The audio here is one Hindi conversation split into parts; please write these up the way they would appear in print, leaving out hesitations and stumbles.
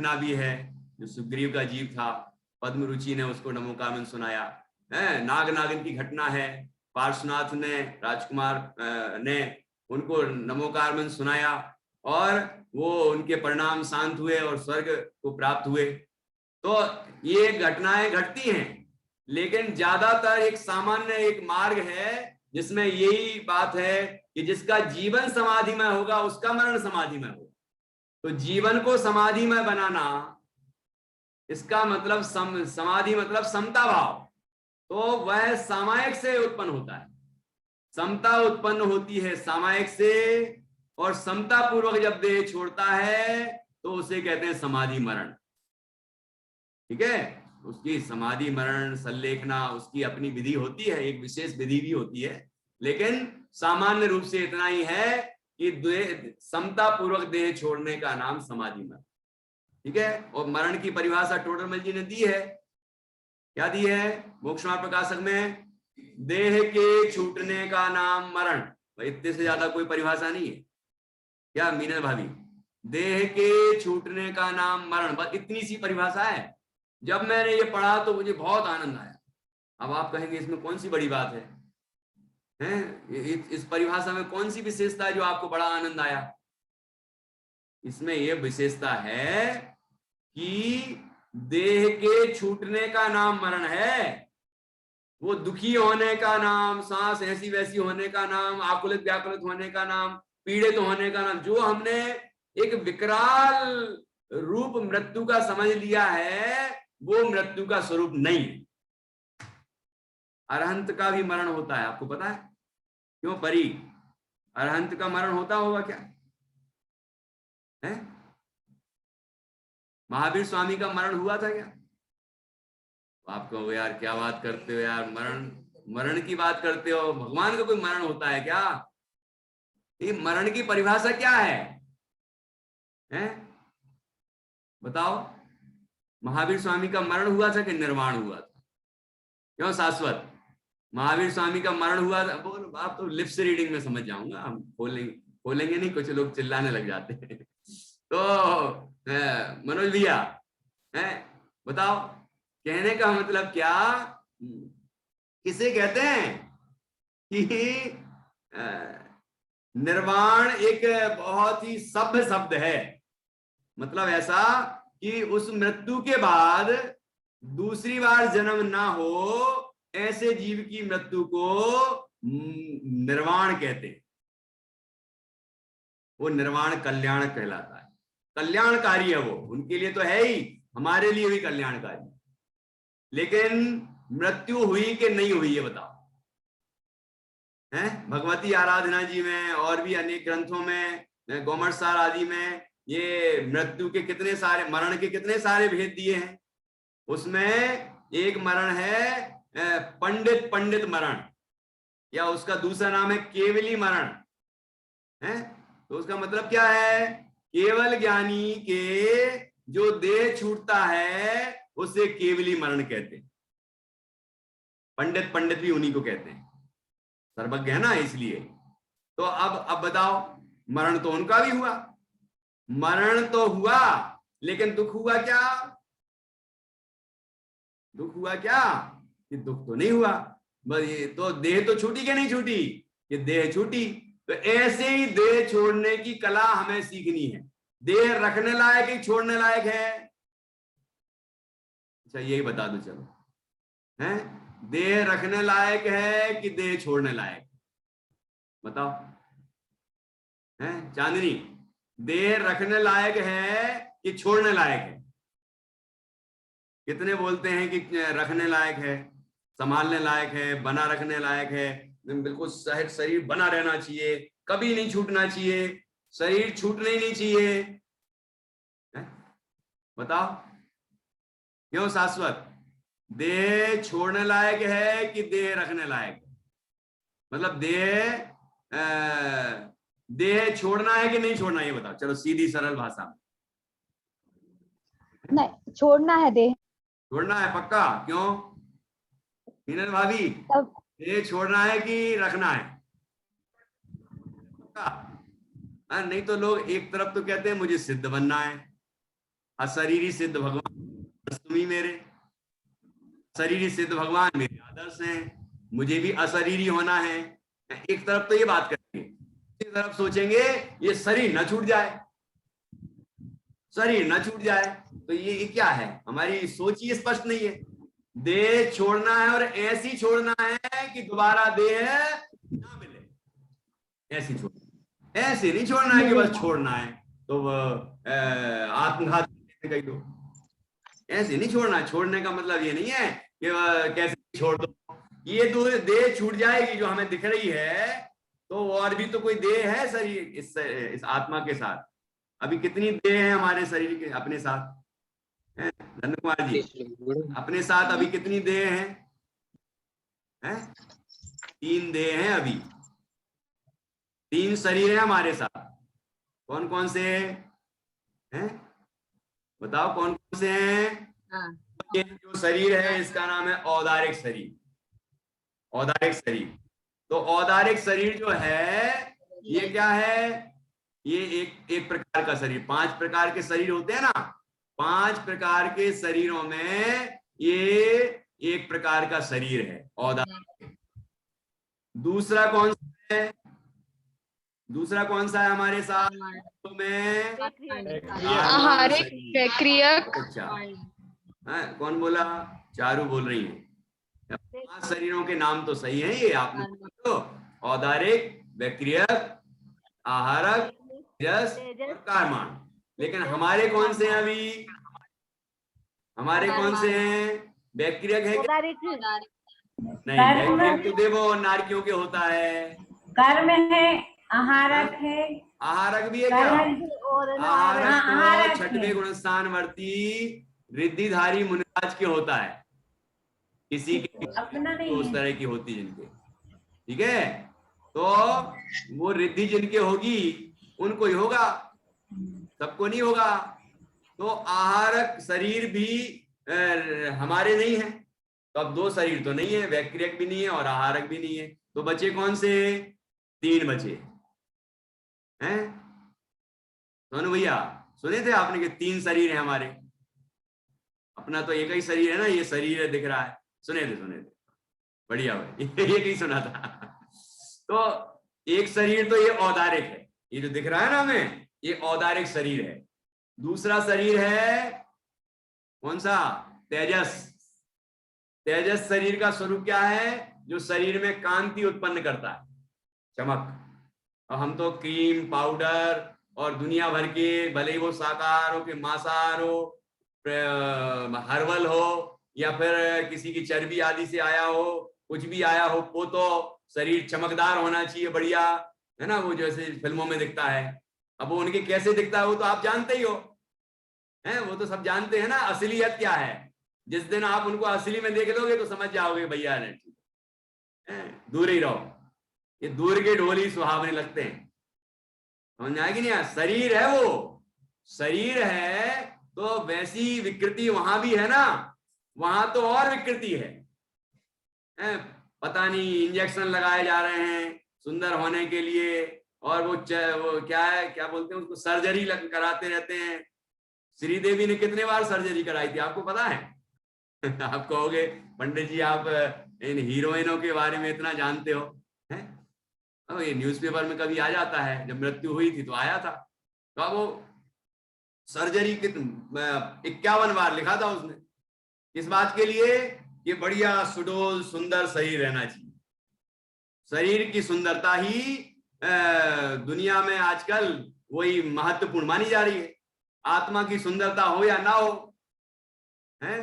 घटना भी है, जो सुग्रीव का जीव था, पद्म रुचि ने उसको नमोकारमन सुनाया है। नाग नागिन की घटना है, पार्श्वनाथ ने, राजकुमार ने उनको नमोकारमन सुनाया और वो उनके परिणाम शांत हुए और स्वर्ग को प्राप्त हुए। तो ये घटनाएं घटती हैं, लेकिन ज्यादातर एक सामान्य एक मार्ग है जिसमें यही बात है कि जिसका जीवन समाधिमय होगा उसका मरण समाधिमय होगा। तो जीवन को समाधिमय बनाना, इसका मतलब समाधि मतलब समता भाव, तो वह सामायिक से उत्पन्न होता है। समता उत्पन्न होती है सामायिक से, और समता पूर्वक जब देह छोड़ता है तो उसे कहते हैं समाधि मरण। ठीक है, उसकी समाधि मरण संलेखना उसकी अपनी विधि होती है, एक विशेष विधि भी होती है, लेकिन सामान्य रूप से इतना ही है कि समता पूर्वक देह छोड़ने का नाम समाधि मरण। ठीक है, और मरण की परिभाषा टोडरमल जी ने दी है। क्या दी है मोक्ष मार्ग प्रकाशक में? देह के छूटने का नाम मरण। इतने से ज्यादा कोई परिभाषा नहीं है क्या मीनल भाभी? देह के छूटने का नाम मरण, बस इतनी सी परिभाषा है। जब मैंने ये पढ़ा तो मुझे बहुत आनंद आया। अब आप कहेंगे इसमें कौन सी बड़ी बात है, हैं? इस परिभाषा में कौन सी विशेषता है जो आपको बड़ा आनंद आया? इसमें यह विशेषता है कि देह के छूटने का नाम मरण है। वो दुखी होने का नाम, सांस ऐसी वैसी होने का नाम, आकुलित व्याकुलित होने का नाम, पीड़ित होने का नाम, जो हमने एक विकराल रूप मृत्यु का समझ लिया है, वो मृत्यु का स्वरूप नहीं। अरहंत का भी मरण होता है, आपको पता है? क्यों परी, अरहंत का मरण होता होगा क्या है? महावीर स्वामी का मरण हुआ था क्या? आप कहो यार क्या बात करते हो यार, मरण मरण की बात करते हो, भगवान का कोई मरण होता है क्या? ये मरण की परिभाषा क्या है, हैं? बताओ, महावीर स्वामी का मरण हुआ था कि निर्वाण हुआ था? क्यों शाश्वत, महावीर स्वामी का मरण हुआ था? बोल, आप तो लिप्स रीडिंग में समझ जाऊंगा, हम खोलेंगे नहीं, कुछ लोग चिल्लाने लग जाते हैं। तो मनोज भैया, है बताओ, कहने का मतलब क्या, किसे कहते हैं कि निर्वाण एक बहुत ही सभ्य शब्द है। मतलब ऐसा कि उस मृत्यु के बाद दूसरी बार जन्म ना हो, ऐसे जीव की मृत्यु को निर्वाण कहते हैं। वो निर्वाण कल्याण कहलाता है, कल्याणकारी है वो, उनके लिए तो है ही, हमारे लिए भी कल्याणकारी। लेकिन मृत्यु हुई कि नहीं हुई ये बताओ, हैं? भगवती आराधना जी में और भी अनेक ग्रंथों में, गोमरसार आदि में, ये मृत्यु के कितने सारे, मरण के कितने सारे भेद दिए हैं। उसमें एक मरण है पंडित मरण, या उसका दूसरा नाम है केवली मरण, है? तो उसका मतलब क्या है? केवल ज्ञानी के जो देह छूटता है उसे केवली मरण कहते हैं। पंडित भी उन्हीं को कहते हैं, सर्वज्ञ है ना, इसलिए। तो अब बताओ, मरण तो उनका भी हुआ, मरण तो हुआ, लेकिन दुख हुआ क्या? दुख हुआ क्या? कि दुख तो नहीं हुआ, बस ये तो देह तो छूटी कि नहीं छूटी? ये देह छूटी। तो ऐसे ही देह छोड़ने की कला हमें सीखनी है। देह रखने लायक ही छोड़ने लायक है? अच्छा यही बता दो चलो, हैं? देह रखने लायक है कि देह छोड़ने लायक? बताओ, हैं चांदनी, देह रखने लायक है कि छोड़ने लायक है? कितने बोलते हैं कि रखने लायक है, संभालने लायक है, बना रखने लायक है, बिल्कुल शरीर बना रहना चाहिए, कभी नहीं छूटना चाहिए, शरीर छूटने ही नहीं चाहिए, है? बताओ क्यों शाश्वत? देह छोड़ने लायक है कि देह रखने लायक है? मतलब देह छोड़ना है कि नहीं छोड़ना, ये बताओ चलो सीधी सरल भाषा में। नहीं, छोड़ना है देह। छोड़ना है पक्का? क्यों मीनल भाभी, तब देह छोड़ना है कि रखना है? पक्का? नहीं तो लोग एक तरफ तो कहते हैं मुझे सिद्ध बनना है, अशरीरी सिद्ध भगवान तुम्ही मेरे, शरीरी सिद्ध भगवान मेरे आदर्श हैं, मुझे भी अशरीरी होना है। एक तरफ तो ये बात करेंगे, दूसरी तरफ सोचेंगे ये शरीर न छूट जाए, शरीर न छूट जाए। तो ये क्या है, हमारी सोच ही स्पष्ट नहीं है। देह छोड़ना है और ऐसी छोड़ना है कि दोबारा देह ना मिले, ऐसी छोड़ना, ऐसे नहीं छोड़ना है कि बस छोड़ना है तो आत्मघात कह दो, ऐसे नहीं छोड़ना। छोड़ने का मतलब ये नहीं है कि कैसे छोड़ दो, ये दो देह छूट जाएगी जो हमें दिख रही है, तो और भी तो कोई देह है शरीर इस आत्मा के साथ। अभी कितनी देह है हमारे शरीर के अपने साथ, धन कुमार जी अपने साथ अभी कितनी देह हैं? 3 देह हैं अभी, 3 शरीर है हमारे साथ। कौन कौन से हैं बताओ, कौन कौन से हैं? ये जो शरीर है इसका नाम है औदारिक शरीर, औदारिक शरीर। तो औदारिक शरीर जो है ये क्या है, ये एक प्रकार का शरीर। 5 प्रकार के शरीर होते हैं ना, 5 प्रकार के शरीरों में ये एक प्रकार का शरीर है औदारिक। दूसरा कौन सा है, दूसरा कौन सा है हमारे साथ में? आहारिक प्रक्रियक। अच्छा, कौन बोला? चारू बोल रही है। 5 शरीरों के नाम तो सही है ये आपने तो, औदारिक, वैक्रियक, आहारक, रस और कारमान। लेकिन हमारे कौन से हैं अभी, हमारे कौन से हैं? वैक्रियक है क्या? नहीं, वैक्रियक तो देवों और नारकियों के होता है। कर्म है, आहारक है, आहारक भी है क्या? आहारक तो 6वें गुणस्थान वर्ती रिद्धिधारी मुनिराज के होता है, किसी के तो उस तरह की होती जिनके, ठीक है? तो वो रिद्धि जिनके होगी उनको ही होगा, सबको नहीं होगा। तो आहारक शरीर भी हमारे नहीं है, तो अब 2 शरीर तो नहीं है, वैक्रियक भी नहीं है और आहारक भी नहीं है। तो बचे कौन से? 3 बचे हैं। सोनू भैया सुने थे आपने कि 3 शरीर है हमारे, अपना तो एक ही शरीर है ना, ये शरीर है दिख रहा है। सुने थे बढ़िया भाई एक ही सुना था। तो एक शरीर तो ये औदारिक है, ये जो दिख रहा है ना हमें, ये औदारिक शरीर है। दूसरा शरीर है कौन सा? तेजस। तेजस शरीर का स्वरूप क्या है? जो शरीर में कांति उत्पन्न करता है, चमक। और हम तो क्रीम पाउडर और दुनिया भर के, भले ही वो शाकाहार हो के मांसाहार हो, हर्बल हो या फिर किसी की चर्बी आदि से आया हो, कुछ भी आया हो, वो तो शरीर चमकदार होना चाहिए, बढ़िया है ना, वो जैसे फिल्मों में दिखता है। अब वो उनके कैसे दिखता है वो तो आप जानते ही हो, हैं? वो तो सब जानते हैं ना असलियत क्या है। जिस दिन आप उनको असली में देख लोगे तो समझ जाओगे भैया ने, दूर ही रहो, ये दूर के ढोल ही सुहावने लगते हैं, समझ आएगी नहीं? शरीर है वो, शरीर है तो वैसी विकृति वहां भी है ना, वहां तो और विकृति है। पता नहीं इंजेक्शन लगाए जा रहे हैं सुंदर होने के लिए, और वो क्या है, क्या बोलते हैं उसको, सर्जरी कराते रहते हैं। श्रीदेवी ने कितने बार सर्जरी कराई थी आपको पता है? आप कहोगे पंडित जी आप इन हीरोइनों के बारे में इतना जानते हो, हैं? अब ये न्यूज़पेपर में कभी आ जाता है, जब मृत्यु हुई थी तो आया था, तो वो सर्जरी 51 बार लिखा था उसने, किस बात के लिए? ये बढ़िया सुडोल सुंदर शरीर रहना चाहिए। शरीर की सुंदरता ही दुनिया में आजकल वही महत्वपूर्ण मानी जा रही है। आत्मा की सुंदरता हो या ना हो, है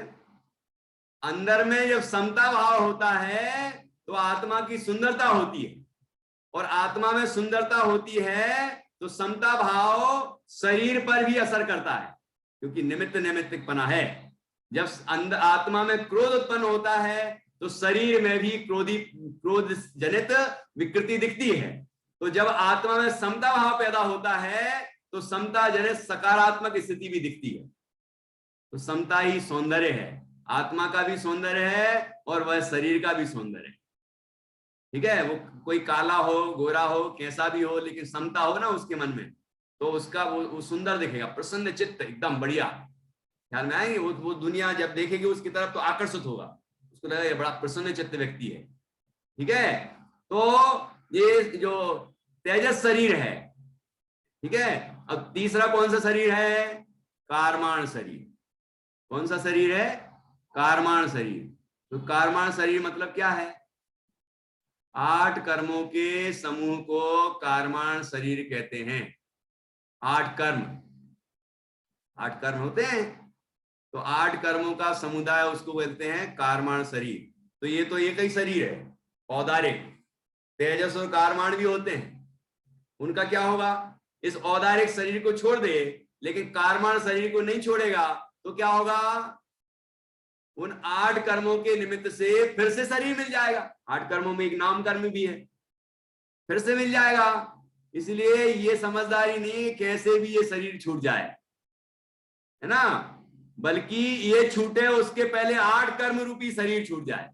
अंदर में जब समता भाव होता है तो आत्मा की सुंदरता होती है, और आत्मा में सुंदरता होती है तो समता भाव शरीर पर भी असर करता है, क्योंकि निमित्त नैमित्तिकपना है। जब अंदर आत्मा में क्रोध उत्पन्न होता है तो शरीर में भी क्रोध जनित विकृति दिखती है। तो जब आत्मा में समता भाव पैदा होता है तो समता जनित सकारात्मक स्थिति भी दिखती है। तो समता ही सौंदर्य है, आत्मा का भी सौंदर्य है और वह शरीर का भी सौंदर्य है, ठीक है? वो कोई काला हो गोरा हो कैसा भी हो, लेकिन समता हो ना उसके मन में, तो उसका वो सुंदर दिखेगा, प्रसन्न चित्त एकदम बढ़िया। ख्याल में आएंगे। वो दुनिया जब देखेगी उसकी तरफ तो आकर्षित होगा, उसको लगेगा ये बड़ा प्रसन्न चित्त व्यक्ति है। ठीक है, तो ये जो तेजस शरीर है, ठीक है। अब तीसरा कौन सा शरीर है? कारमाण शरीर। कौन सा शरीर है? कारमाण शरीर। तो कारमाण शरीर मतलब क्या है? 8 कर्मों के समूह को कारमाण शरीर कहते हैं। 8 कर्म, 8 कर्म होते हैं, तो 8 कर्मों का समुदाय उसको बोलते हैं कारमाण शरीर। तो ये तो एक ही शरीर है, औदारिक। तेजस और कारमाण भी होते हैं, उनका क्या होगा? इस औदारिक शरीर को छोड़ दे, लेकिन कारमाण शरीर को नहीं छोड़ेगा तो क्या होगा? उन 8 कर्मों के निमित्त से फिर से शरीर मिल जाएगा। 8 कर्मों में एक नाम कर्म भी है, फिर से मिल जाएगा। इसलिए ये समझदारी नहीं कैसे भी ये शरीर छूट जाए, है ना, बल्कि ये छूटे उसके पहले 8 कर्म रूपी शरीर छूट जाए।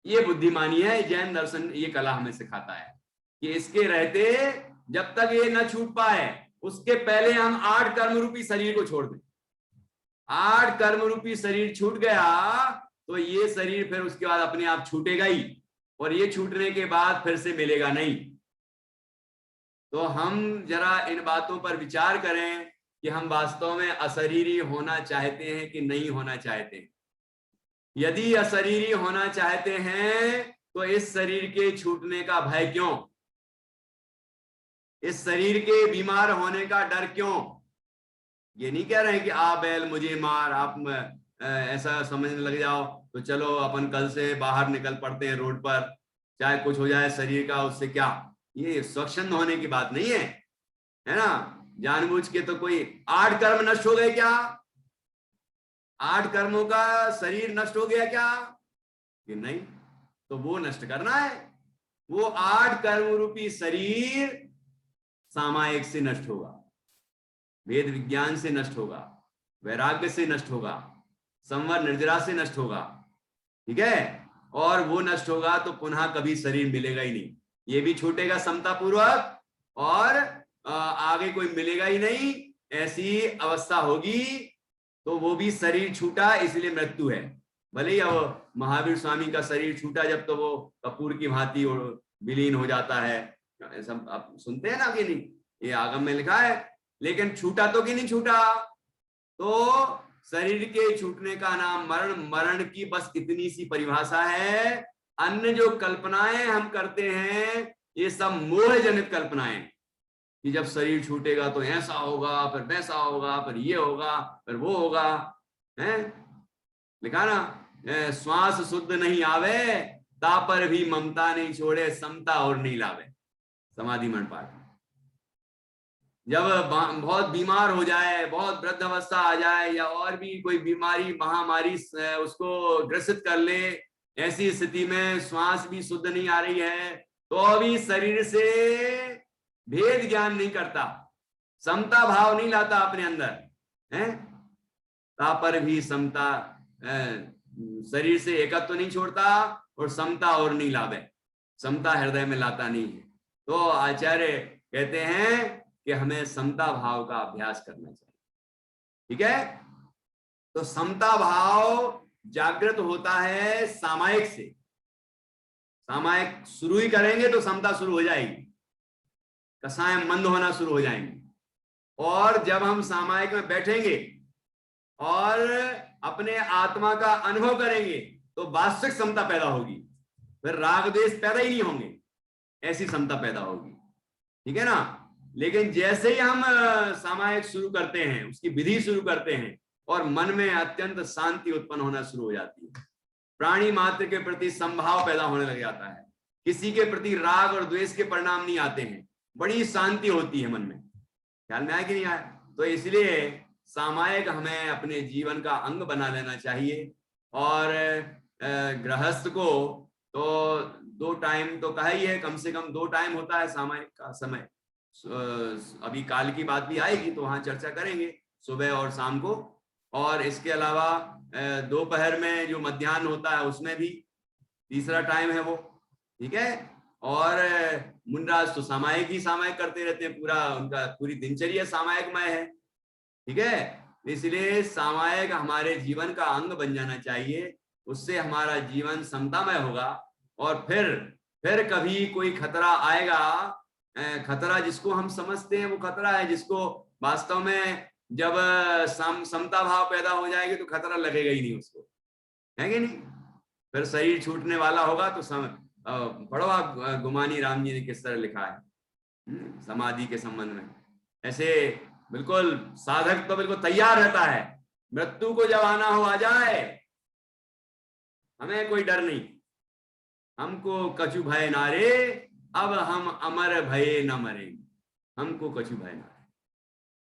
ये बुद्धिमानी है, जैन दर्शन ये कला हमें सिखाता है कि इसके रहते जब तक ये न छूट पाए उसके पहले हम 8 कर्म रूपी शरीर को छोड़ दें। 8 कर्म रूपी शरीर छूट गया तो ये शरीर फिर उसके बाद अपने आप छूटेगा ही, और ये छूटने के बाद फिर से मिलेगा नहीं। तो हम जरा इन बातों पर विचार करें कि हम वास्तव में अशरीरी होना चाहते हैं कि नहीं होना चाहते हैं। यदि अशरीरी होना चाहते हैं तो इस शरीर के छूटने का भय क्यों? इस शरीर के बीमार होने का डर क्यों? ये नहीं कह रहे हैं कि आ बैल मुझे मार, आप ऐसा समझने लग जाओ तो चलो अपन कल से बाहर निकल पड़ते हैं रोड पर, चाहे कुछ हो जाए शरीर का, उससे क्या। ये स्वच्छंद होने की बात नहीं है, है ना। जानबूझ के तो कोई 8 कर्म नष्ट हो गए क्या? 8 कर्मों का शरीर नष्ट हो गया क्या? कि नहीं। तो वो नष्ट करना है। वो 8 कर्म रूपी शरीर सामायिक से नष्ट होगा, वेद विज्ञान से नष्ट होगा, वैराग्य से नष्ट होगा, संवर निर्जरा से नष्ट होगा। ठीक है, और वो नष्ट होगा तो पुनः कभी शरीर मिलेगा ही नहीं। ये भी छूटेगा समता पूर्वक, और आगे कोई मिलेगा ही नहीं, ऐसी अवस्था होगी। तो वो भी शरीर छूटा इसलिए मृत्यु है। भले ही अब महावीर स्वामी का शरीर छूटा जब, तो वो कपूर की भांति विलीन हो जाता है, ऐसा आप सुनते हैं ना कि नहीं, ये आगम में लिखा है। लेकिन छूटा तो कि नहीं छूटा? तो शरीर के छूटने का नाम मरण, मरण की बस इतनी सी परिभाषा है। अन्य जो कल्पनाएं हम करते हैं ये सब मोह जनित कल्पनाएं, कि जब शरीर छूटेगा तो ऐसा होगा, फिर वैसा होगा, फिर ये होगा, फिर वो होगा, है लिखा ना, श्वास शुद्ध नहीं आवे ता पर भी ममता नहीं छोड़े, समता और नहीं लावे। समाधि मन पाठ। जब बहुत बीमार हो जाए, बहुत वृद्ध अवस्था आ जाए, या और भी कोई बीमारी महामारी उसको ग्रसित कर ले, ऐसी स्थिति में श्वास भी शुद्ध नहीं आ रही है, तो अभी शरीर से भेद ज्ञान नहीं करता, समता भाव नहीं लाता अपने अंदर, है ता पर भी समता, शरीर से एकत्व तो नहीं छोड़ता और समता और नहीं लावे, समता हृदय में लाता नहीं है। तो आचार्य कहते हैं कि हमें समता भाव का अभ्यास करना चाहिए। ठीक है, तो समता भाव जागृत होता है सामायिक से। सामायिक शुरू ही करेंगे तो समता शुरू हो जाएगी, कसाय मंद होना शुरू हो जाएंगे। और जब हम सामायिक में बैठेंगे और अपने आत्मा का अनुभव करेंगे तो वास्तविक समता पैदा होगी, फिर राग द्वेष पैदा ही नहीं होंगे, ऐसी समता पैदा होगी। ठीक है ना। लेकिन जैसे ही हम सामायिक शुरू करते हैं, उसकी विधि शुरू करते हैं, और मन में अत्यंत शांति उत्पन्न होना शुरू हो जाती है, प्राणी मात्र के प्रति संभाव पैदा होने लग जाता है, किसी के प्रति राग और द्वेष के परिणाम नहीं आते हैं, बड़ी शांति होती है मन में। ख्याल में आया कि नहीं आया? तो इसलिए सामायिक हमें अपने जीवन का अंग बना लेना चाहिए। और गृहस्थ को तो 2 टाइम तो कहा ही है, कम से कम 2 टाइम होता है सामायिक का समय। अभी काल की बात भी आएगी तो वहां चर्चा करेंगे, सुबह और शाम को। और इसके अलावा दोपहर में जो मध्याह्न होता है उसमें भी तीसरा टाइम है वो। ठीक है, और मुनराज तो सामायिक ही सामायिक करते रहते हैं, पूरा उनका पूरी दिनचर्या सामायिकमय है। ठीक है, इसलिए सामायिक हमारे जीवन का अंग बन जाना चाहिए, उससे हमारा जीवन समतामय होगा। और फिर कभी कोई खतरा आएगा, खतरा जिसको हम समझते हैं वो खतरा है, जिसको वास्तव में जब समता भाव पैदा हो जाएगी तो खतरा लगेगा ही नहीं उसको, है कि नहीं। फिर शरीर छूटने वाला होगा तो पढ़ो आप, गुमानी राम जी ने किस तरह लिखा है समाधि के संबंध में। ऐसे बिल्कुल साधक तो बिल्कुल तैयार रहता है, मृत्यु को जब आना हो आ जाए, हमें कोई डर नहीं, हमको कछु भय नारे, अब हम अमर भय न मरे, हमको कछु भय नारे।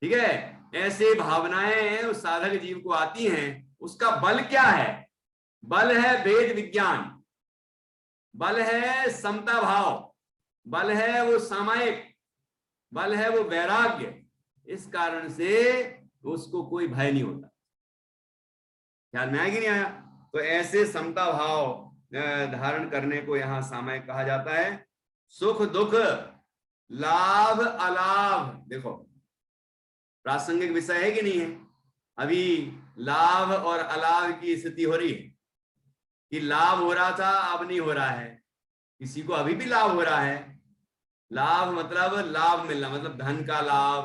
ठीक है, ऐसे भावनाएं उस साधक जीव को आती हैं। उसका बल क्या है? बल है वेद विज्ञान, बल है समता भाव, बल है वो सामायिक, बल है वो वैराग्य। इस कारण से उसको कोई भय नहीं होता। ख्याल में आया कि नहीं आया? तो ऐसे समता भाव धारण करने को यहाँ सामायिक कहा जाता है। सुख दुख, लाभ अलाभ, देखो प्रासंगिक विषय है कि नहीं है? अभी लाभ और अलाभ की स्थिति हो रही है कि लाभ हो रहा था, अब नहीं हो रहा है। किसी को अभी भी लाभ हो रहा है। लाभ मतलब लाभ मिलना, मतलब धन का लाभ,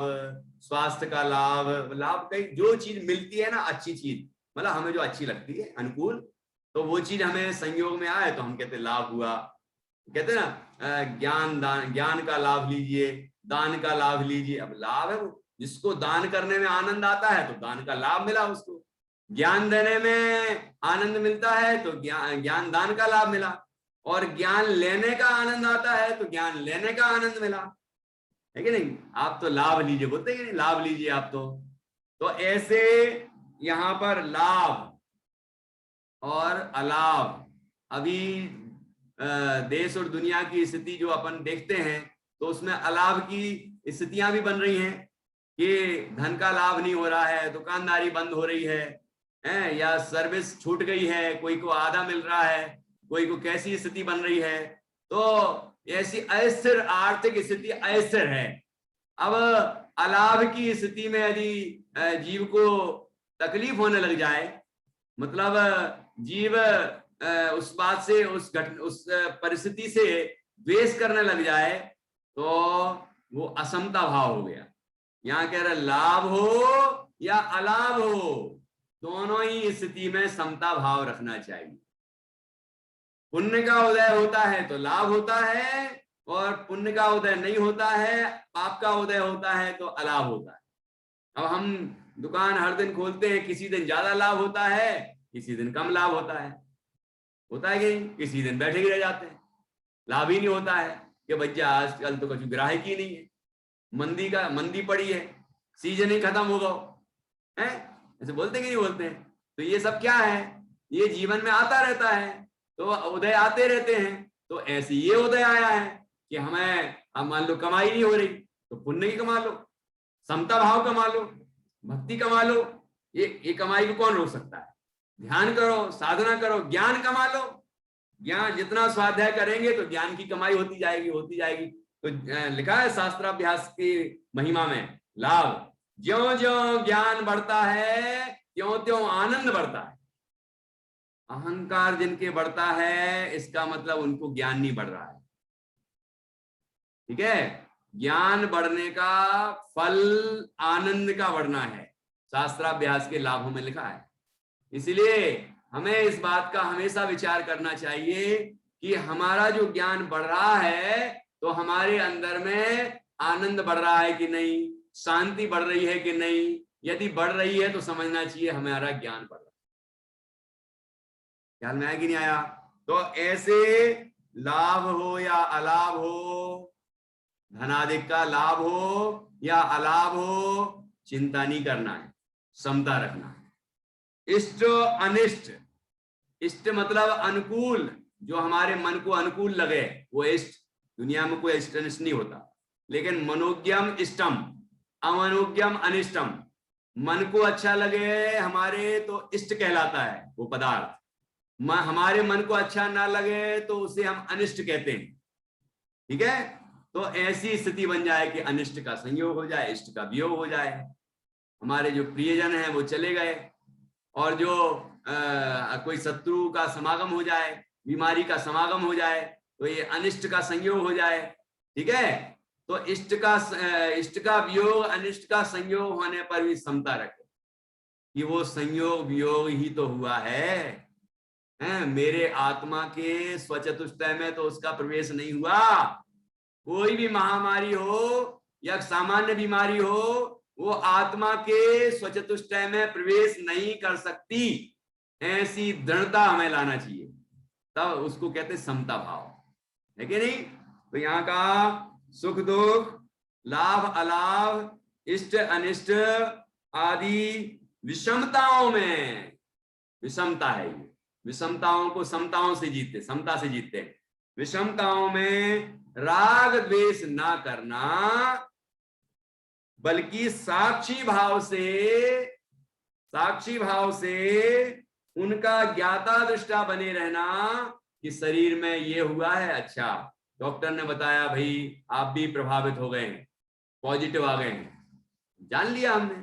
स्वास्थ्य का लाभ, लाभ कहीं जो चीज मिलती है ना, अच्छी चीज, मतलब हमें जो अच्छी लगती है अनुकूल, तो वो चीज हमें संयोग में आए तो हम कहते लाभ हुआ। कहते हैं ना ज्ञान का लाभ लीजिए, दान का लाभ लीजिए। अब लाभ है वो, जिसको दान करने में आनंद आता है तो दान का लाभ मिला उसको, ज्ञान देने में आनंद मिलता है तो ज्ञान दान का लाभ मिला, और ज्ञान लेने का आनंद आता है तो ज्ञान लेने का आनंद मिला, है कि नहीं। आप तो लाभ लीजिए बोलते हैं, लाभ लीजिए आप तो ऐसे यहां पर लाभ और अलाभ, अभी देश और दुनिया की स्थिति जो अपन देखते हैं तो उसमें अलाभ की स्थितियां भी बन रही हैं कि धन का लाभ नहीं हो रहा है, दुकानदारी बंद हो रही है, या सर्विस छूट गई है, कोई को आधा मिल रहा है, कोई को कैसी स्थिति बन रही है। तो ऐसी अस्थिर आर्थिक स्थिति अस्थिर है। अब अलाभ की स्थिति में यदि जीव को तकलीफ होने लग जाए, मतलब जीव उस बात से, उस परिस्थिति से द्वेष करने लग जाए, तो वो असमता भाव हो गया। यहाँ कह रहे लाभ हो या अलाभ हो, दोनों ही स्थिति में समता भाव रखना चाहिए। पुण्य का उदय होता है तो लाभ होता है, और पुण्य का उदय नहीं होता है, पाप का उदय होता है तो अलाभ होता है। अब हम दुकान हर दिन खोलते हैं, किसी दिन ज्यादा लाभ होता है, किसी दिन कम लाभ होता है कि नहीं? किसी दिन बैठे ही रह जाते हैं, लाभ ही नहीं होता है कि भैया आजकल तो कुछ ग्राहक ही नहीं है, मंदी पड़ी है, सीजन ही खत्म हो गया है, ऐसे बोलते कि नहीं बोलते हैं। तो ये सब क्या है? ये जीवन में आता रहता है, तो उदय आते रहते हैं। तो ऐसे ये उदय आया है कि हमें, अब मान लो कमाई नहीं हो रही तो पुण्य की कमा लो, समता भाव कमा लो, भक्ति कमा लो। ये कमाई को कौन रोक सकता है? ध्यान करो, साधना करो, ज्ञान कमा लो। ज्ञान जितना स्वाध्याय करेंगे तो ज्ञान की कमाई होती जाएगी। तो लिखा है शास्त्राभ्यास की महिमा में, लाभ ज्यों ज्यों ज्ञान बढ़ता है त्यों त्यों आनंद बढ़ता है। अहंकार जिनके बढ़ता है, इसका मतलब उनको ज्ञान नहीं बढ़ रहा है। ठीक है, ज्ञान बढ़ने का फल आनंद का बढ़ना है, शास्त्राभ्यास के लाभों में लिखा है। इसलिए हमें इस बात का हमेशा विचार करना चाहिए कि हमारा जो ज्ञान बढ़ रहा है तो हमारे अंदर में आनंद बढ़ रहा है कि नहीं, शांति बढ़ रही है कि नहीं। यदि बढ़ रही है तो समझना चाहिए हमारा ज्ञान बढ़ रहा है। ख्याल में आया कि नहीं आया? तो ऐसे लाभ हो या अलाभ हो, धनाधिक का लाभ हो या अलाभ हो, चिंता नहीं करना है, समता रखना है। इष्ट अनिष्ट, इष्ट मतलब अनुकूल, जो हमारे मन को अनुकूल लगे वो इष्ट। दुनिया में कोई इष्ट अनिष्ट नहीं होता, लेकिन मनोज्ञम इष्टम, अमनोज्ञम अनिष्टम। मन को अच्छा लगे हमारे तो इष्ट कहलाता है वो पदार्थ, हमारे मन को अच्छा ना लगे तो उसे हम अनिष्ट कहते हैं। ठीक है, तो ऐसी स्थिति बन जाए कि अनिष्ट का संयोग हो जाए, इष्ट का वियोग हो जाए। हमारे जो प्रियजन हैं वो चले गए, और जो कोई शत्रु का समागम हो जाए, बीमारी का समागम हो जाए, तो ये अनिष्ट का संयोग हो जाए। ठीक है, तो इष्ट का वियोग, अनिष्ट का संयोग होने पर भी समता रखे कि वो संयोग वियोग ही तो हुआ है, मेरे आत्मा के स्वचतुष्टय में तो उसका प्रवेश नहीं हुआ। कोई भी महामारी हो या सामान्य बीमारी हो, वो आत्मा के स्वचतुष्टय में प्रवेश नहीं कर सकती। ऐसी दृढ़ता हमें लाना चाहिए, तब उसको कहते समता भाव, है कि नहीं। तो यहाँ का सुख दुख, लाभ अलाभ, इष्ट अनिष्ट आदि विषमताओं में विषमता है, ये विषमताओं को समताओं से जीतते, समता से जीतते हैं। विषमताओं में राग द्वेष ना करना, बल्कि साक्षी भाव से उनका ज्ञाता दृष्टा बने रहना कि शरीर में ये हुआ है, अच्छा डॉक्टर ने बताया भाई आप भी प्रभावित हो गए हैं, पॉजिटिव आ गए हैं, जान लिया हमने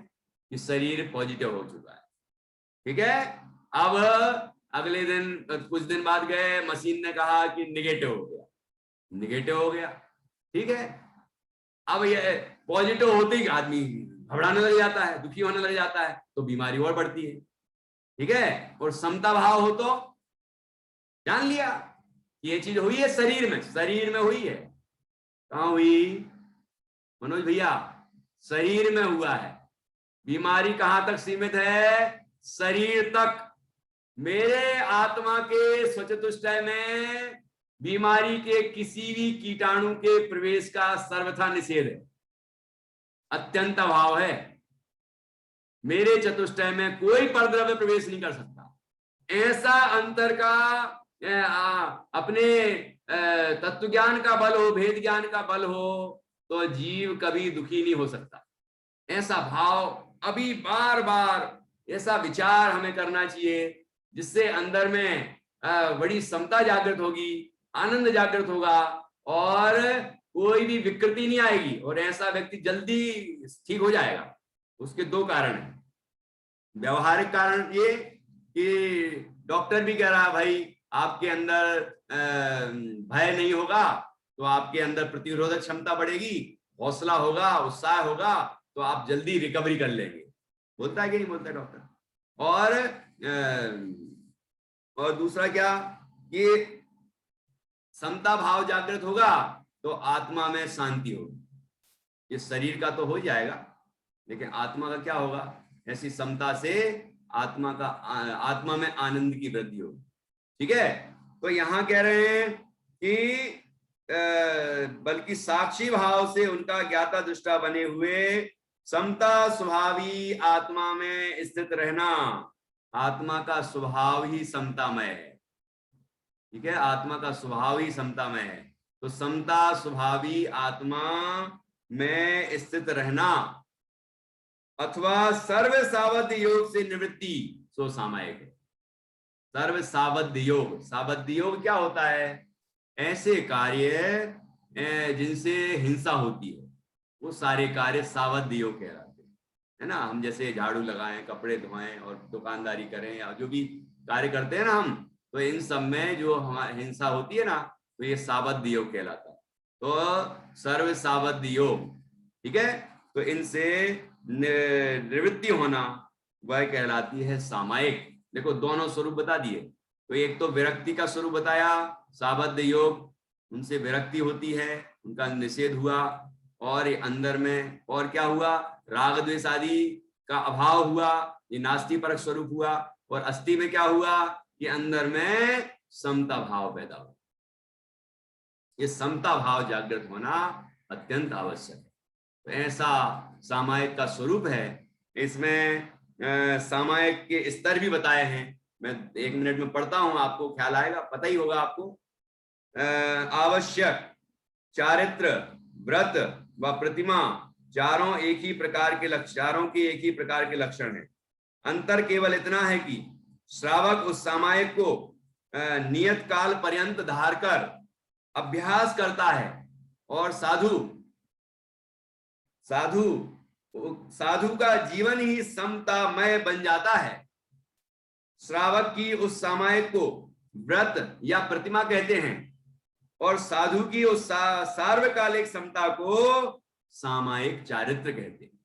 कि शरीर पॉजिटिव हो चुका है। ठीक है, अब अगले दिन कुछ दिन बाद गए, मशीन ने कहा कि निगेटिव हो गया। ठीक है, अब ये पॉजिटिव होते ही आदमी घबराने लग जाता है, दुखी होने लग जाता है, तो बीमारी और बढ़ती है। ठीक है, और समता भाव हो तो जान लिया कि ये चीज हुई है शरीर में हुई है। कहां हुई मनोज भैया? शरीर में हुआ है। बीमारी कहां तक सीमित है? शरीर तक। मेरे आत्मा के स्वचतुष्टय में बीमारी के किसी भी कीटाणु के प्रवेश का सर्वथा निषेध है, अत्यंत अभाव है। मेरे चतुष्टय में कोई परद्रव्य प्रवेश नहीं कर सकता। ऐसा अंतर का अपने तत्व ज्ञान का बल हो, भेद ज्ञान का बल हो, तो जीव कभी दुखी नहीं हो सकता। ऐसा भाव अभी बार बार ऐसा विचार हमें करना चाहिए, जिससे अंदर में बड़ी समता जागृत होगी, आनंद जागृत होगा, और कोई भी विकृति नहीं आएगी, और ऐसा व्यक्ति जल्दी ठीक हो जाएगा। उसके दो कारण हैं। व्यवहारिक कारण ये कि डॉक्टर भी कह रहा है भाई आपके अंदर भय नहीं होगा तो आपके अंदर प्रतिरोधक क्षमता बढ़ेगी, हौसला होगा, उत्साह होगा, तो आप जल्दी रिकवरी कर लेंगे। बोलता है कि नहीं बोलता डॉक्टर? और दूसरा क्या कि समता भाव जागृत होगा तो आत्मा में शांति होगी। ये शरीर का तो हो जाएगा, लेकिन आत्मा का क्या होगा? ऐसी समता से आत्मा में आनंद की वृद्धि होगी। ठीक है, तो यहां कह रहे हैं कि बल्कि साक्षी भाव से उनका ज्ञाता दृष्टा बने हुए समता स्वभावी आत्मा में स्थित रहना। आत्मा का स्वभाव ही समतामय है। ठीक है, आत्मा का स्वभाव ही समतामय है, तो समता स्वभावी आत्मा में स्थित रहना अथवा सर्व सावध्य योग से निवृत्ति, सो सामायिक है। सर्व सावध्य योग क्या होता है? ऐसे कार्य जिनसे हिंसा होती है, वो सारे कार्य सावध्य योग कहलाते हैं, है ना। हम जैसे झाड़ू लगाएं, कपड़े धोएं और दुकानदारी करें, या जो भी कार्य करते हैं ना हम, तो इन सब में जो हमारी हिंसा होती है ना, तो ये सावध्य योग कहलाता है। तो सर्व सावध्य योग, ठीक है, तो इनसे निवृत्ति होना वह कहलाती है सामायिक। देखो दोनों स्वरूप बता दिए। तो एक तो विरक्ति का स्वरूप बताया, सावध्य योग, उनसे विरक्ति होती है, उनका निषेध हुआ, और अंदर में और क्या हुआ? राग द्वेष आदि का अभाव हुआ, ये नास्ति परक स्वरूप हुआ। और अस्थि में क्या हुआ कि अंदर में समता भाव पैदा हुआ। ये समता भाव जागृत होना अत्यंत आवश्यक है। तो ऐसा सामायिक का स्वरूप है। इसमें सामायिक के स्तर भी बताए हैं, मैं 1 मिनट में पढ़ता हूं, आपको ख्याल आएगा, पता ही होगा आपको। आवश्यक, चारित्र, व्रत व प्रतिमा, चारों एक ही प्रकार के चारों के एक ही प्रकार के लक्षण हैं। अंतर केवल इतना है कि श्रावक उस सामायिक को नियत काल पर्यंत धार कर अभ्यास करता है, और साधु साधु का जीवन ही समतामय बन जाता है। श्रावक की उस सामायिक को व्रत या प्रतिमा कहते हैं और साधु की उस सार्वकालिक समता को सामायिक चारित्र कहते हैं।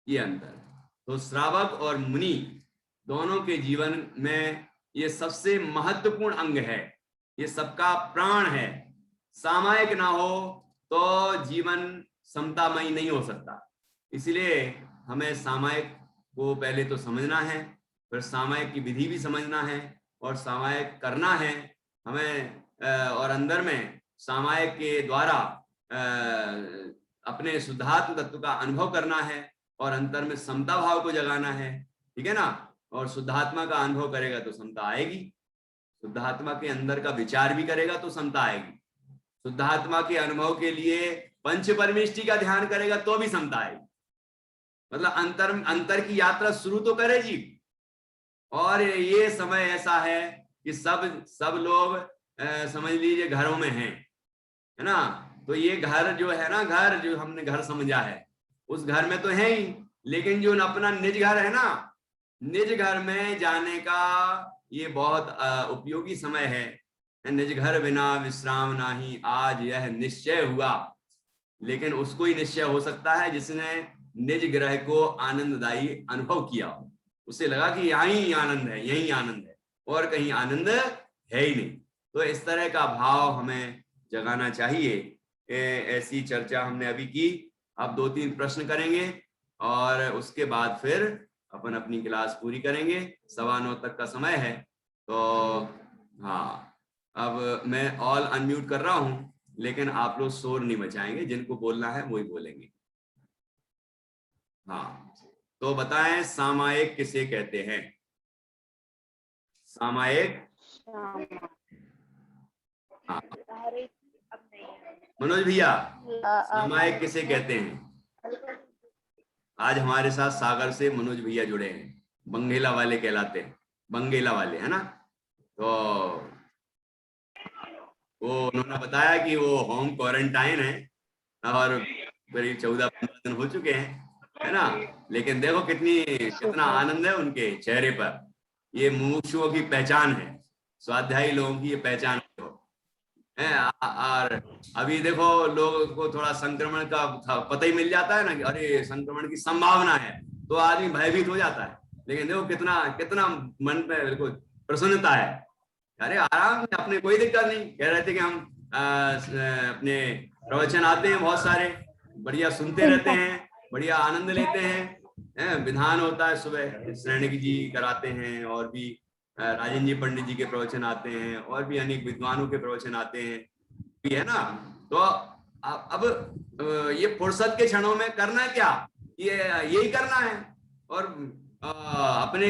ये अंतर। तो श्रावक और मुनि दोनों के जीवन में ये सबसे महत्वपूर्ण अंग है, ये सबका प्राण है। सामायिक ना हो तो जीवन समतामयी नहीं हो सकता। इसलिए हमें सामायिक को पहले तो समझना है, फिर सामायिक की विधि भी समझना है और सामायिक करना है हमें, और अंदर में सामायिक के द्वारा अपने शुद्धात्म तत्व का अनुभव करना है और अंतर में समता भाव को जगाना है। ठीक है ना। और शुद्धात्मा का अनुभव करेगा तो समता आएगी, शुद्धात्मा के अंदर का विचार भी करेगा तो समता आएगी, शुद्धात्मा के अनुभव के लिए पंच परमेष्टि का ध्यान करेगा तो भी समता आएगी। मतलब अंतर की यात्रा शुरू तो करे जी। और ये समय ऐसा है कि सब लोग समझ लीजिए घरों में हैं, है ना। तो ये घर जो है ना, घर जो हमने घर समझा है, उस घर में तो है ही, लेकिन जो अपना निज घर है ना, निज घर में जाने का ये बहुत उपयोगी समय है। निज घर बिना विश्राम नाही, आज यह निश्चय हुआ। लेकिन उसको ही निश्चय हो सकता है जिसने निज ग्रह को आनंददायी अनुभव किया हो। उसे लगा कि यहाँ ही आनंद है, यही आनंद है, और कहीं आनंद है ही नहीं। तो इस तरह का भाव हमें जगाना चाहिए। ऐसी चर्चा हमने अभी की। अब 2-3 प्रश्न करेंगे और उसके बाद फिर अपन अपनी क्लास पूरी करेंगे। 9:15 तक का समय है। तो हाँ, अब मैं ऑल अनम्यूट कर रहा हूं, लेकिन आप लोग शोर नहीं मचाएंगे, जिनको बोलना है वही बोलेंगे। हाँ, तो बताएं सामायिक किसे कहते हैं? सामायिक, हाँ मनोज भैया, सामायिक किसे कहते हैं? आज हमारे साथ सागर से मनोज भैया जुड़े हैं, बंगेला वाले कहलाते हैं, बंगेला वाले, है ना। तो वो उन्होंने बताया कि वो होम क्वारंटाइन है और करीब 14-15 दिन हो चुके हैं, है ना। लेकिन देखो कितना आनंद है उनके चेहरे पर। ये मुमुक्षुओं की पहचान है, स्वाध्यायी लोगों की ये पहचान है। और अभी देखो लोगों को थोड़ा संक्रमण का पता ही मिल जाता है ना कि अरे संक्रमण की संभावना है, तो आदमी भयभीत हो जाता है। लेकिन देखो कितना मन पे बिल्कुल प्रसन्नता है। अरे आराम से, अपने कोई दिक्कत नहीं। कह रहे थे कि हम अपने प्रवचन आते हैं बहुत सारे, बढ़िया सुनते रहते हैं, बढ़िया आनंद लेते हैं। विधान होता है सुबह, श्रेणिक जी कराते हैं, और भी राजेंद्र जी पंडित जी के प्रवचन आते हैं, और भी अनेक विद्वानों के प्रवचन आते हैं, भी है ना। तो अब ये फुर्सत के क्षणों में करना क्या, ये यही करना है और अपने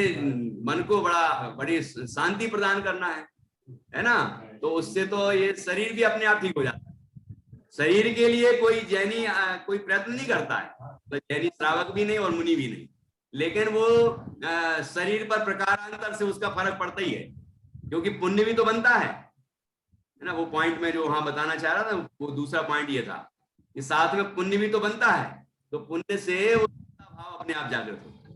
मन को बड़ी शांति प्रदान करना है ना। तो उससे तो ये शरीर भी अपने आप ठीक हो जाता है। शरीर के लिए कोई जैनी कोई प्रयत्न नहीं करता है, तो जैनी श्रावक भी नहीं और मुनि भी नहीं, लेकिन वो शरीर पर प्रकारांतर से उसका फर्क पड़ता ही है, क्योंकि पुण्य भी तो बनता है ना। वो पॉइंट में जो वहां बताना चाह रहा था, वो दूसरा पॉइंट ये था कि साथ में पुण्य भी तो बनता है, तो पुण्य से वो भाव अपने आप जागृत होता है।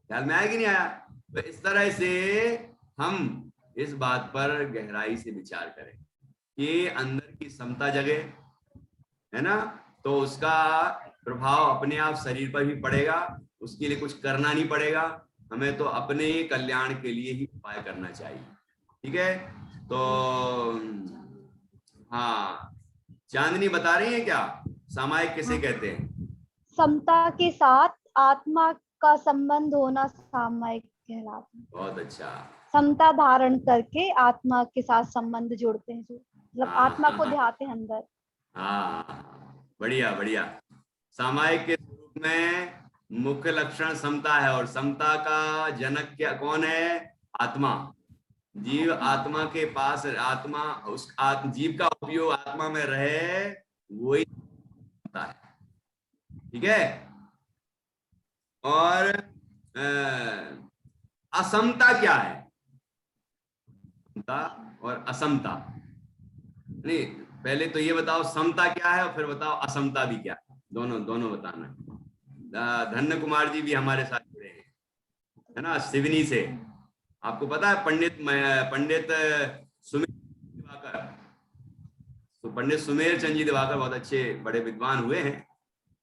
ख्याल में आया कि नहीं आया? तो इस तरह से हम इस बात पर गहराई से विचार करें कि अंदर की समता जगे, है ना, तो उसका प्रभाव अपने आप शरीर पर भी पड़ेगा। उसके लिए कुछ करना नहीं पड़ेगा, हमें तो अपने कल्याण के लिए ही उपाय करना चाहिए। ठीक है। तो हाँ, चांदनी बता रही है क्या सामायिक किसे कहते हैं? समता के साथ आत्मा का संबंध होना सामायिक कहलाता है। बहुत अच्छा। समता धारण करके आत्मा के साथ संबंध जोड़ते हैं, जो मतलब आत्मा को ध्याते हैं अंदर। हाँ, बढ़िया बढ़िया। सामायिक के स्वरूप में मुख्य लक्षण समता है, और समता का जनक क्या कौन है? आत्मा। जीव आत्मा के पास, आत्मा उस जीव का उपयोग आत्मा में रहे, वही समता है। ठीक है। और असमता क्या है? समता और असमता नहीं, पहले तो ये बताओ समता क्या है और फिर बताओ असमता भी क्या है। दोनों बताना है। धन्य कुमार जी भी हमारे साथ जुड़े हैं, है ना, सिवनी से। आपको पता है पंडित सुमेर दिवाकर, तो पंडित सुमेर चंद जी दिवाकर बहुत अच्छे बड़े विद्वान हुए हैं,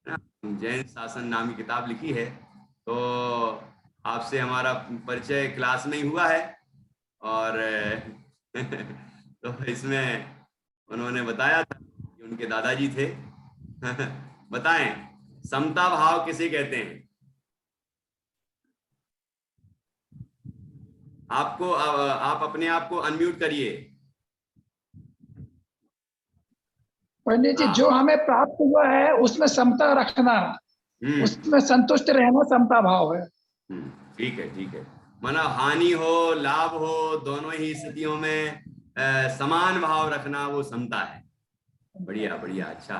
है ना, जैन शासन नामी किताब लिखी है। तो आपसे हमारा परिचय क्लास में ही हुआ है, और तो इसमें उन्होंने बताया था कि उनके दादाजी थे। बताएं, समता भाव किसे कहते हैं? आपको आप अपने आप को अनम्यूट करिए। पंडित जी, जो हमें प्राप्त हुआ है उसमें समता रखना, उसमें संतुष्ट रहना समता भाव है। ठीक है, ठीक है। माना हानि हो लाभ हो, दोनों ही स्थितियों में समान भाव रखना, वो समता है। बढ़िया बढ़िया, अच्छा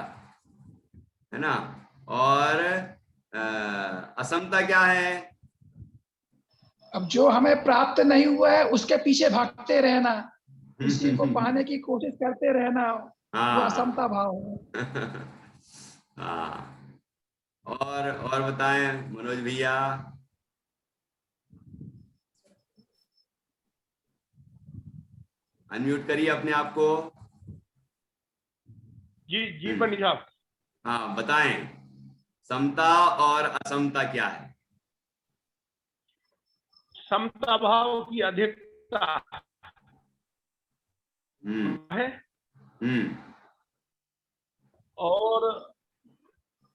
है ना। और असमता क्या है? अब जो हमें प्राप्त नहीं हुआ है उसके पीछे भागते रहना, उसी को पाने की कोशिश करते रहना, वो असमता भाव है। हाँ। और बताएं मनोज भैया। अनम्यूट करिए अपने आप को। जी जी पंडित साहब। हाँ, बताएं, समता और असमता क्या है? समता भाव की अधिकता है, और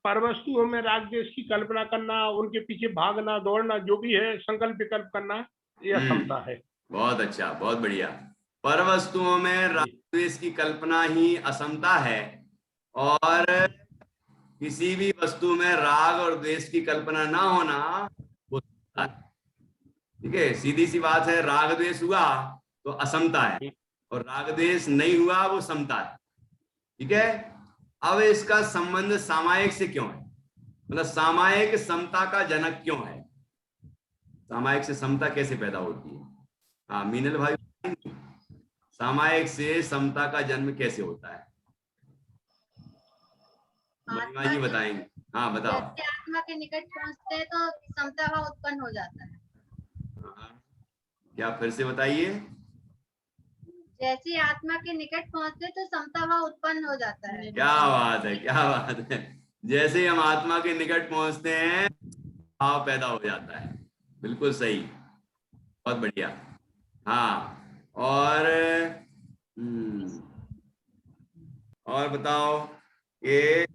परवस्तुओं में राग द्वेष की कल्पना करना, उनके पीछे भागना दौड़ना, जो भी है संकल्प विकल्प करना, यह समता है। बहुत अच्छा, बहुत बढ़िया। परवस्तुओं में राग द्वेष की कल्पना ही असमता है, और किसी भी वस्तु में राग और द्वेष की कल्पना ना होना वो समता है। ठीक है, सीधी सी बात है, राग द्वेष हुआ तो असमता है, और राग द्वेष नहीं हुआ वो समता है। ठीक है। अब इसका संबंध सामायिक से क्यों है? मतलब सामायिक समता का जनक क्यों है? सामायिक से समता कैसे पैदा होती है? हाँ मीनल भाई, सामायिक से समता का जन्म कैसे होता है? महिमा जी बताएंगे। हाँ बताओ। जैसे आत्मा के निकट पहुंचते हैं तो समता भाव उत्पन्न हो जाता है। क्या फिर से बताइए। जैसे आत्मा के निकट पहुंचते तो समता भाव उत्पन्न हो जाता है। क्या बात है, क्या बात है। जैसे हम आत्मा के निकट पहुंचते हैं भाव पैदा हो जाता है। बिल्कुल सही, बहुत बढ़िया। हाँ, और बताओ, ये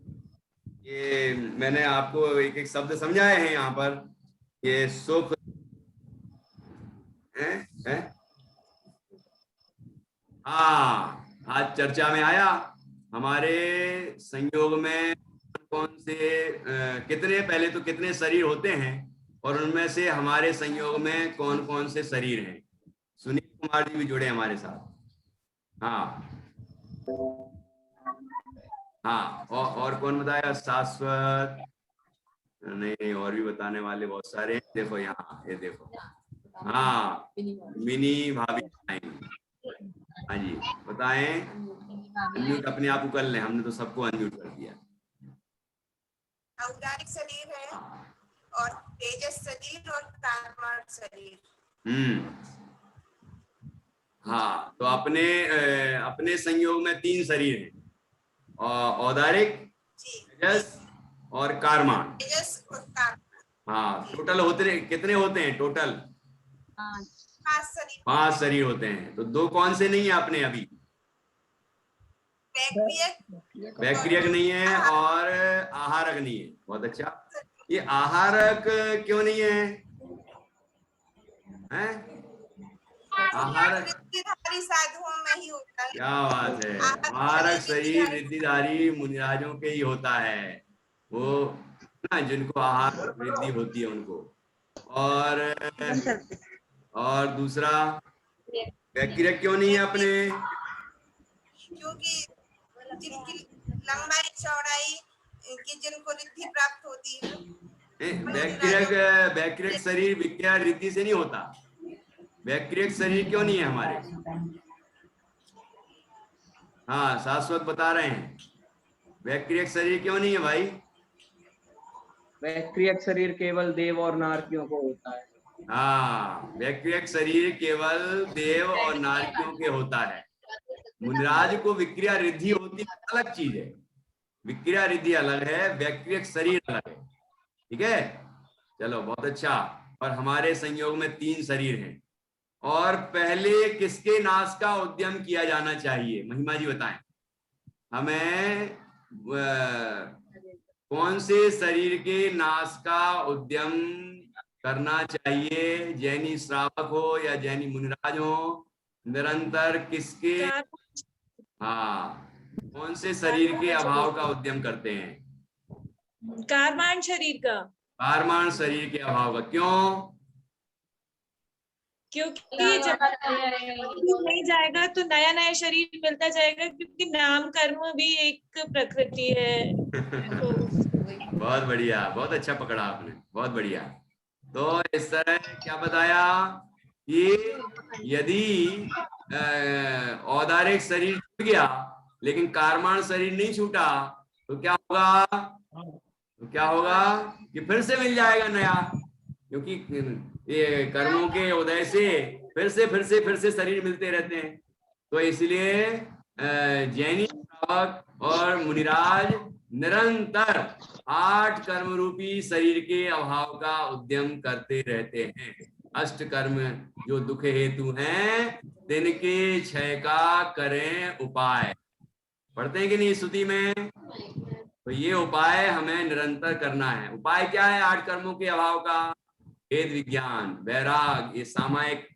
मैंने आपको एक एक शब्द समझाए हैं यहाँ पर। ये सुख है? हाँ, आज चर्चा में आया हमारे संयोग में कौन से कितने, पहले तो कितने शरीर होते हैं, और उनमें से हमारे संयोग में कौन कौन से शरीर हैं। सुनील कुमार जी भी जुड़े हमारे साथ। हाँ हाँ, और कौन बताया? शाश्वत नहीं, और भी बताने वाले बहुत सारे हैं। देखो यहाँ, ये देखो, हाँ मिनी भाभी बताएंगे। हाँ जी बताएं। अनम्यूट अपने आप को कर लें, हमने तो सबको अनम्यूट कर दिया। औदारिक शरीर है, और तेजस शरीर और कामार शरीर। हाँ, तो अपने संयोग में 3 शरीर हैं, औदारिक, तेजस और कारमान। तेजस और कारमान। हाँ, टोटल होते कितने होते हैं? टोटल 5 शरीर होते हैं। तो 2 कौन से नहीं है अपने अभी? वैक्रियक नहीं है और आहारक नहीं है। बहुत अच्छा। ये आहारक क्यों नहीं है? आहारक साधुओं में ही होता है। क्या बात है। आहारक शरीर रिद्धिधारी मुनिराजों के ही होता है, वो ना जिनको आहार वृद्धि होती है उनको। और दूसरा वैक्रियक क्यों नहीं है अपने? क्योंकि जिनकी लंबाई चौड़ाई की जिनको रिद्धि प्राप्त होती है। वैक्रियक शरीर विक्रिया रिद्धि से नहीं होता। वैक्रियक शरीर क्यों नहीं है हमारे? हाँ, शाश्वत बता रहे हैं, वैक्रियक शरीर क्यों नहीं है भाई? वैक्रियक शरीर केवल देव और नारकियों को होता है। हाँ, वैक्रियक शरीर केवल देव और नारकियों के होता है। मुनिराज को विक्रिया रिद्धि होती है, अलग चीज है। विक्रिया रिद्धि अलग है, वैक्रियक शरीर अलग है। ठीक है, चलो बहुत अच्छा। और हमारे संयोग में 3 शरीर हैं। और पहले किसके नाश का उद्यम किया जाना चाहिए, महिमा जी बताएं हमें। कौन से शरीर के नाश का उद्यम करना चाहिए? जैनी श्रावक हो या जैनी मुनिराज हो, निरंतर किसके, हाँ, कौन से शरीर के अभाव का उद्यम करते हैं? कारमान शरीर का। कारमान शरीर के अभाव का। क्यों? क्योंकि जब नहीं जाएगा तो नया नया शरीर मिलता जाएगा, क्योंकि नाम कर्म भी एक प्रकृति है। बहुत बढ़िया, बहुत अच्छा पकड़ा आपने, बहुत बढ़िया। तो इस तरह क्या बताया कि यदि औदारिक शरीर छूट गया लेकिन कारमान शरीर नहीं छूटा तो क्या होगा? तो क्या होगा कि फिर से मिल जाएगा नया, क्योंकि ये कर्मों के उदय से फिर से शरीर मिलते रहते हैं। तो इसलिए जैनी श्रावक और मुनिराज निरंतर 8 कर्म रूपी शरीर के अभाव का उद्यम करते रहते हैं। 8 कर्म जो दुख हेतु हैं, तिनके क्षय का करें उपाय। पढ़ते हैं कि नहीं स्तुति में? तो ये उपाय हमें निरंतर करना है। उपाय क्या है 8 कर्मों के अभाव का? वेद विज्ञान, वैराग, ये सामायिक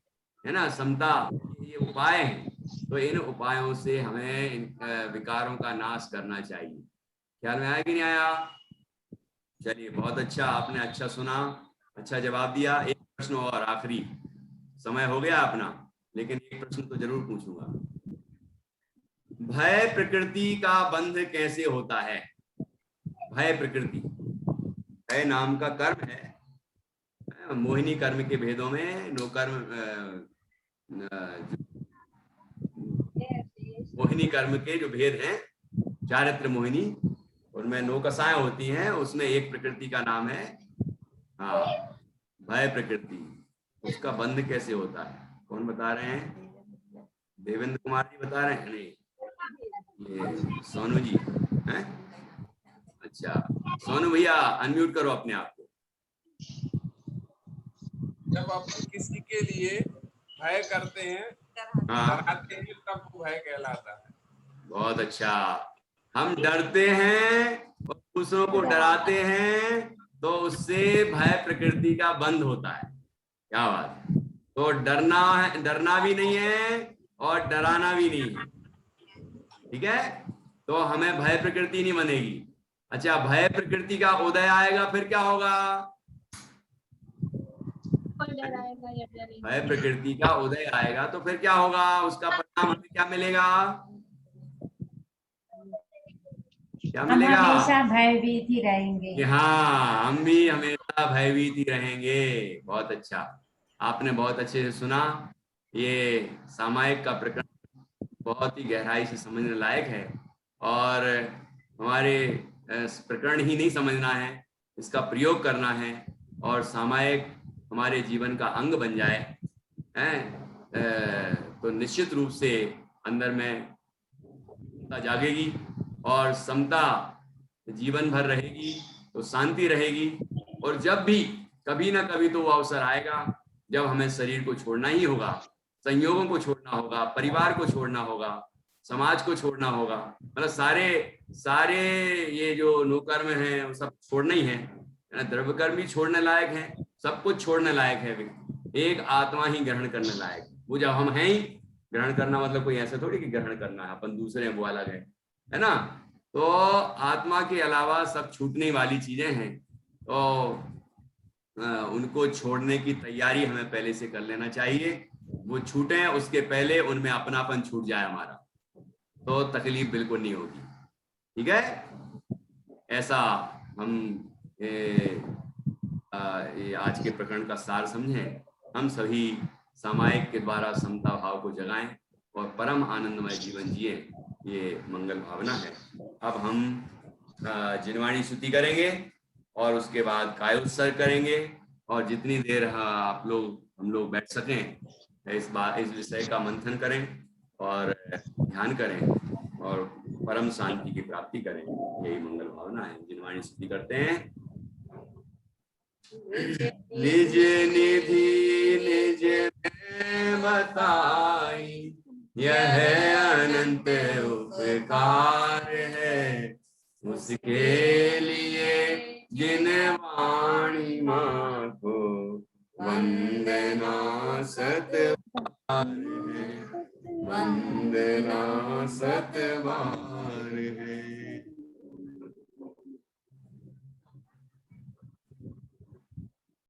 है ना, समता, ये उपाय हैं। तो इन उपायों से हमें इन विकारों का नाश करना चाहिए। ख्याल में आया कि नहीं आया? चलिए बहुत अच्छा, आपने अच्छा सुना, अच्छा जवाब दिया। एक प्रश्न और आखिरी, समय हो गया अपना, लेकिन एक प्रश्न तो जरूर पूछूंगा। भय प्रकृति का बंध कैसे होता है? भय प्रकृति, भय नाम का कर्म है। मोहिनी कर्म के भेदों में नो कर्म, मोहिनी कर्म के जो भेद हैं, चारित्र मोहिनी, उनमें 9 कसाएं होती हैं, उसमें एक प्रकृति का नाम है, हाँ, भय प्रकृति। उसका बंध कैसे होता है? कौन बता रहे हैं? देवेंद्र कुमार जी बता रहे हैं? नहीं, ये सोनू जी हैं? अच्छा, सोनू भैया अनम्यूट करो अपने आप को। जब आप किसी के लिए भय करते हैं, डराते हैं, तब वो भय कहलाता है। बहुत अच्छा, हम डरते हैं और दूसरों को डराते हैं, तो उससे भय प्रकृति का बंध होता है। क्या बात! तो डरना भी नहीं है और डराना भी नहीं है। ठीक है, तो हमें भय प्रकृति नहीं बनेगी। अच्छा, भय प्रकृति का उदय आएगा, फिर क्या होगा? भय प्रकृति का उदय आएगा तो फिर क्या होगा? उसका परिणाम हमें क्या मिलेगा? क्या मिलेगा? हम हमेशा भयभीत ही रहेंगे। हाँ, हम भी हमेशा भयभीत ही रहेंगे। बहुत अच्छा, आपने बहुत अच्छे से सुना। ये सामायिक का प्रकरण बहुत ही गहराई से समझने लायक है, और हमारे प्रकरण ही नहीं समझना है, इसका प्रयोग करना है, और सामायिक हमारे जीवन का अंग बन जाए, तो निश्चित रूप से अंदर में समता जागेगी, और समता जीवन भर रहेगी तो शांति रहेगी। और जब भी कभी ना कभी तो वो अवसर आएगा जब हमें शरीर को छोड़ना ही होगा, संयोगों को छोड़ना होगा, परिवार को छोड़ना होगा, समाज को छोड़ना होगा, मतलब सारे ये जो नोकर्म हैं वो सब छोड़ना ही है। द्रव्य कर्म भी छोड़ने लायक है, सब कुछ छोड़ने लायक है, एक आत्मा ही ग्रहण करने लायक। वो जब हम हैं ही, ग्रहण करना मतलब कोई ऐसा थोड़ी कि ग्रहण करना है अपन दूसरे हैं वो अलग है ना। तो आत्मा के अलावा सब छूटने वाली चीजें हैं, तो उनको छोड़ने की तैयारी हमें पहले से कर लेना चाहिए। वो छूटे उसके पहले उनमें अपनापन छूट जाए हमारा, तो तकलीफ बिल्कुल नहीं होगी। ठीक है, ऐसा हम ये आज के प्रकरण का सार समझें। हम सभी सामायिक के द्वारा समता भाव को जगाएं और परम आनंदमय जीवन जिए, ये मंगल भावना है। अब हम जिनवाणी स्तुति करेंगे और उसके बाद काय उत्सर्ग करेंगे। और जितनी देर हम लोग बैठ सकें इस विषय का मंथन करें और ध्यान करें और परम शांति की प्राप्ति करें। यही मंगल भावना है। जिनवाणी स्तुति करते हैं। निज निधि निज में बताई, यह अनंत उपकार है। उसके लिए जिन वाणी माँ को वंदना सतबार है, वंदना सतबार है।